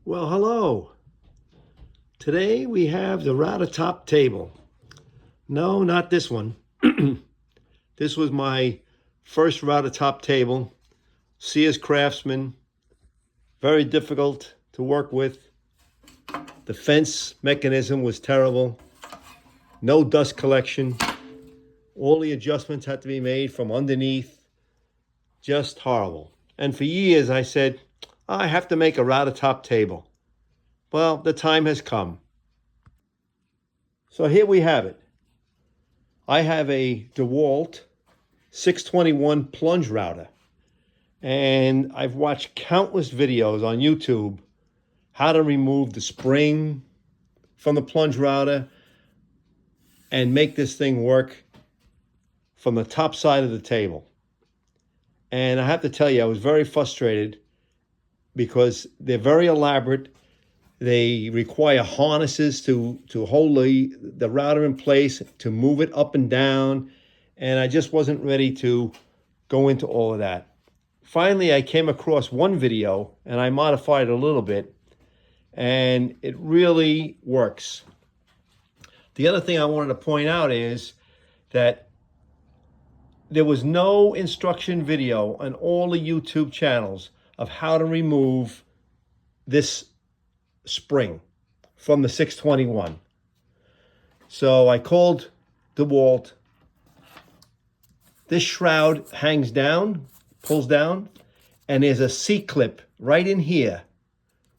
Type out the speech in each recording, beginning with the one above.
Well, hello. Today we have the router top table. No, not this one. This was my first router top table. Sears Craftsman. Very difficult to work with. The fence mechanism was terrible. No dust collection. All the adjustments had to be made from underneath. Just horrible. And for years I said, I have to make a router top table. Well, the time has come. So here we have it. I have a Dewalt 621 plunge router, and I've watched countless videos on YouTube how to remove the spring from the plunge router and make this thing work from the top side of the table. And I have to tell you, I was very frustrated because they're very elaborate. They require harnesses to hold the router in place, to move it up and down, and I just wasn't ready to go into all of that. Finally, I came across one video, and I modified it a little bit, and it really works. The other thing I wanted to point out is that there was no instruction video on all the YouTube channels of how to remove this spring from the 621. So I called Dewalt. This shroud hangs down, pulls down, and there's a C-clip right in here.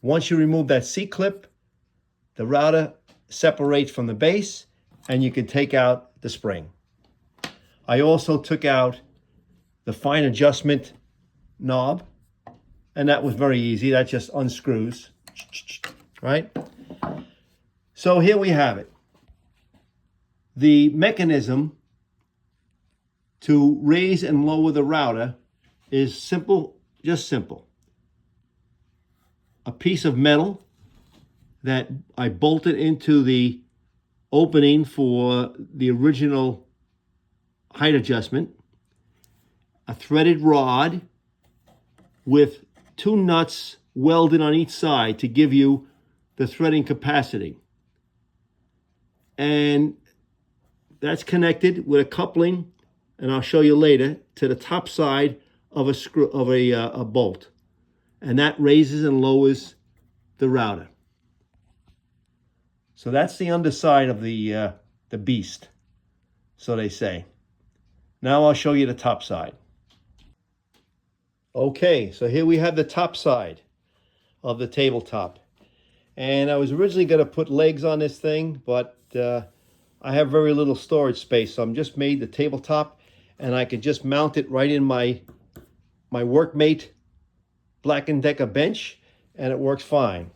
Once you remove that C-clip, the router separates from the base and you can take out the spring. I also took out the fine adjustment knob, and that was very easy. That just unscrews. Right? So here we have it. The mechanism to raise and lower the router is simple, just simple. A piece of metal that I bolted into the opening for the original height adjustment, a threaded rod with two nuts welded on each side to give you the threading capacity. And that's connected with a coupling, and I'll show you later, to the top side of a bolt. And that raises and lowers the router. So that's the underside of the beast, so they say. Now I'll show you the top side. Okay, so here we have the top side of the tabletop. And I was originally going to put legs on this thing, but I have very little storage space, so I'm just made the tabletop, and I could just mount it right in my Workmate Black & Decker bench, and it works fine.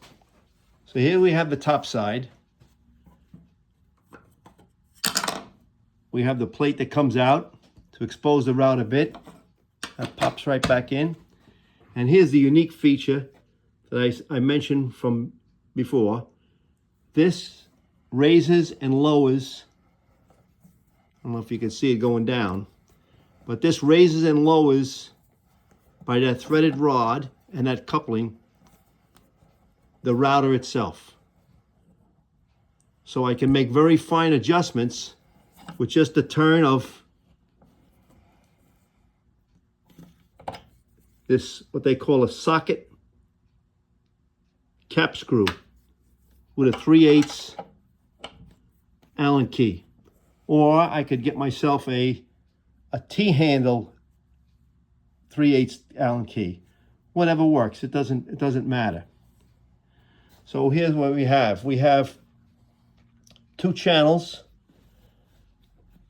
So here we have the top side. We have the plate that comes out to expose the router bit. That pops right back in. And here's the unique feature that I mentioned from before. This raises and lowers. I don't know if you can see it going down, but this raises and lowers by that threaded rod and that coupling the router itself. So I can make very fine adjustments with just a turn of this, what they call a socket cap screw with a 3/8 Allen key. Or I could get myself a T-handle 3/8 Allen key. Whatever works, it doesn't matter. So here's what we have. We have two channels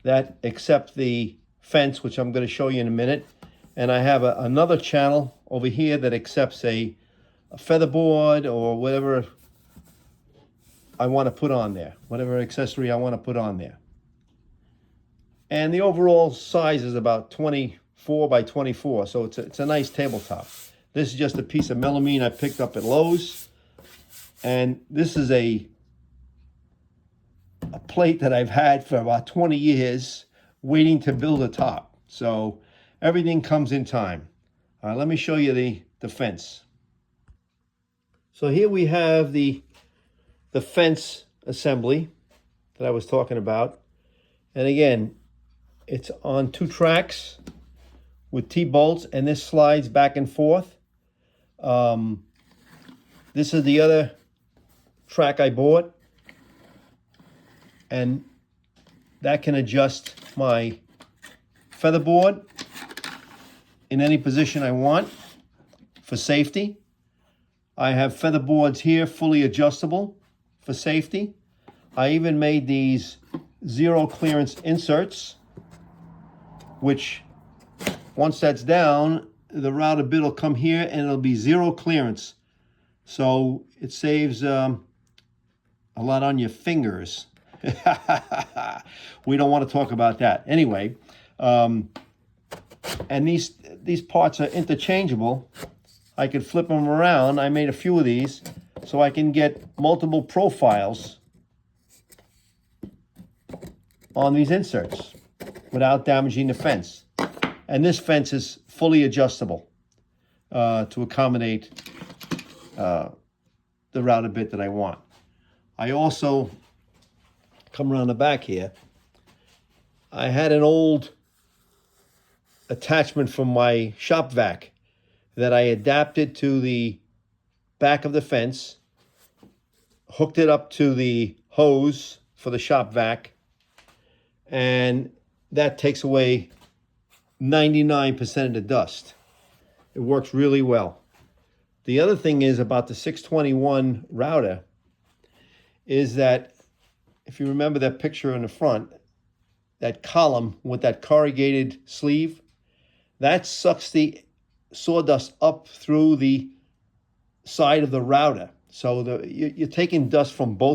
that accept the fence, which I'm going to show you in a minute. And I have another channel over here that accepts a featherboard or whatever I want to put on there, whatever accessory I want to put on there. And the overall size is about 24 by 24, so it's a nice tabletop. This is just a piece of melamine I picked up at Lowe's, and this is a plate that I've had for about 20 years waiting to build a top. So everything comes in time. Let me show you the fence. So here we have the fence assembly that I was talking about. And again, it's on 2 tracks with T-bolts, and this slides back and forth. This is the other track I bought, and that can adjust my featherboard in any position I want for safety. I have featherboards here fully adjustable for safety. I even made these 0 clearance inserts, which once that's down, the router bit will come here and it'll be 0 clearance. So it saves a lot on your fingers. We don't want to talk about that. Anyway, and these parts are interchangeable. I could flip them around. I made a few of these so I can get multiple profiles on these inserts without damaging the fence. And this fence is fully adjustable to accommodate the router bit that I want. I also, come around the back here, I had an old attachment from my shop vac that I adapted to the back of the fence, hooked it up to the hose for the shop vac, and that takes away 99% of the dust. It works really well. The other thing is about the 621 router is that, if you remember that picture in the front, that column with that corrugated sleeve, that sucks the sawdust up through the side of the router. So you're taking dust from both